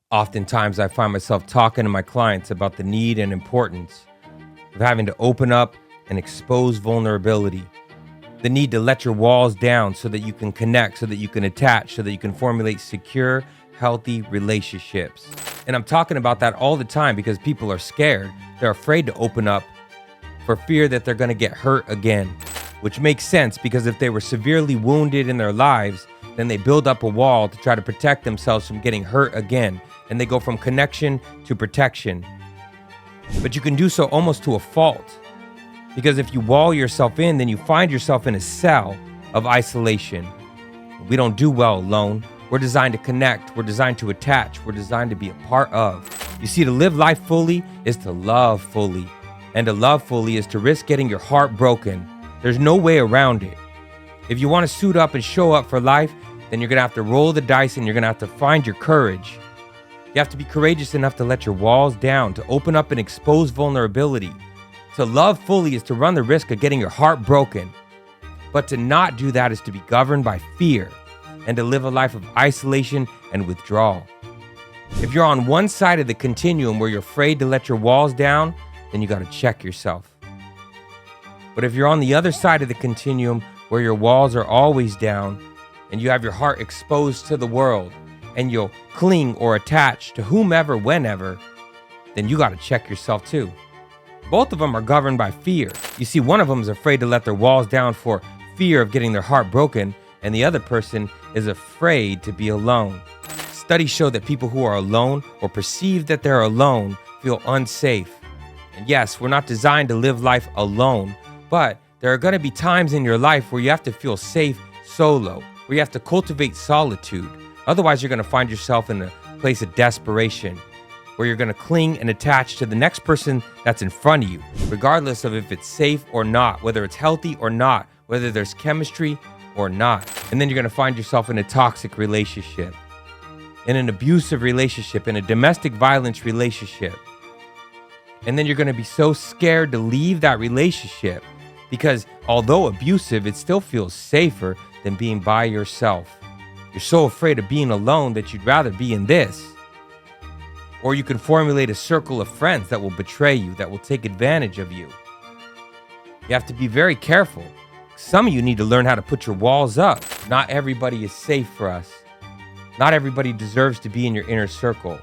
Oftentimes, I find myself talking to my clients about the need and importance of having to open up and expose vulnerability. The need to let your walls down so that you can connect, so that you can attach, so that you can formulate secure, healthy relationships. And I'm talking about that all the time because people are scared. They're afraid to open up for fear that they're going to get hurt again, which makes sense because if they were severely wounded in their lives, then they build up a wall to try to protect themselves from getting hurt again. And they go from connection to protection. But you can do so almost to a fault. Because if you wall yourself in, then you find yourself in a cell of isolation. We don't do well alone. We're designed to connect. We're designed to attach. We're designed to be a part of. You see, to live life fully is to love fully. And to love fully is to risk getting your heart broken. There's no way around it. If you want to suit up and show up for life, then you're going to have to roll the dice and you're going to have to find your courage. You have to be courageous enough to let your walls down, to open up and expose vulnerability. To love fully is to run the risk of getting your heart broken. But to not do that is to be governed by fear and to live a life of isolation and withdrawal. If you're on one side of the continuum where you're afraid to let your walls down, then you got to check yourself. But if you're on the other side of the continuum where your walls are always down and you have your heart exposed to the world, and you'll cling or attach to whomever, whenever, then you got to check yourself too. Both of them are governed by fear. You see, one of them is afraid to let their walls down for fear of getting their heart broken, and the other person is afraid to be alone. Studies show that people who are alone or perceive that they're alone feel unsafe. And yes, we're not designed to live life alone, but there are going to be times in your life where you have to feel safe solo, where you have to cultivate solitude. Otherwise, you're going to find yourself in a place of desperation where you're going to cling and attach to the next person that's in front of you, regardless of if it's safe or not, whether it's healthy or not, whether there's chemistry or not. And then you're going to find yourself in a toxic relationship, in an abusive relationship, in a domestic violence relationship. And then you're going to be so scared to leave that relationship because although abusive, it still feels safer than being by yourself. You're so afraid of being alone that you'd rather be in this. Or you can formulate a circle of friends that will betray you, that will take advantage of you. You have to be very careful. Some of you need to learn how to put your walls up. Not everybody is safe for us. Not everybody deserves to be in your inner circle.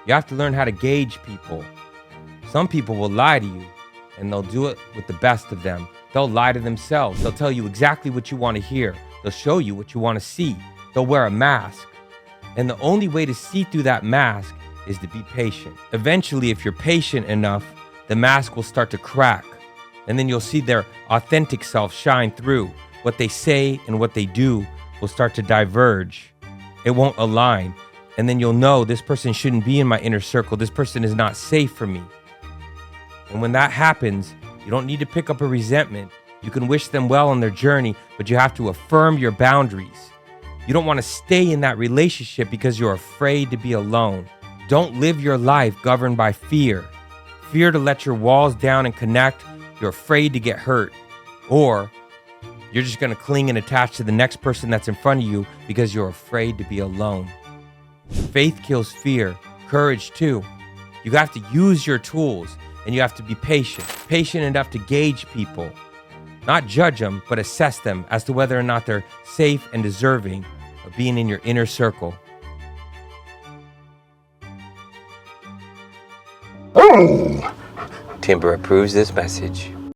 You have to learn how to gauge people. Some people will lie to you, and they'll do it with the best of them. They'll lie to themselves. They'll tell you exactly what you want to hear. They'll show you what you want to see. They'll wear a mask. And the only way to see through that mask is to be patient. Eventually, if you're patient enough, the mask will start to crack. And then you'll see their authentic self shine through. What they say and what they do will start to diverge. It won't align. And then you'll know this person shouldn't be in my inner circle. This person is not safe for me. And when that happens, you don't need to pick up a resentment. You can wish them well on their journey, but you have to affirm your boundaries. You don't want to stay in that relationship because you're afraid to be alone. Don't live your life governed by fear. Fear to let your walls down and connect. You're afraid to get hurt. Or you're just going to cling and attach to the next person that's in front of you because you're afraid to be alone. Faith kills fear. Courage too. You have to use your tools and you have to be patient. Patient enough to gauge people. Not judge them, but assess them as to whether or not they're safe and deserving of being in your inner circle. Timber approves this message.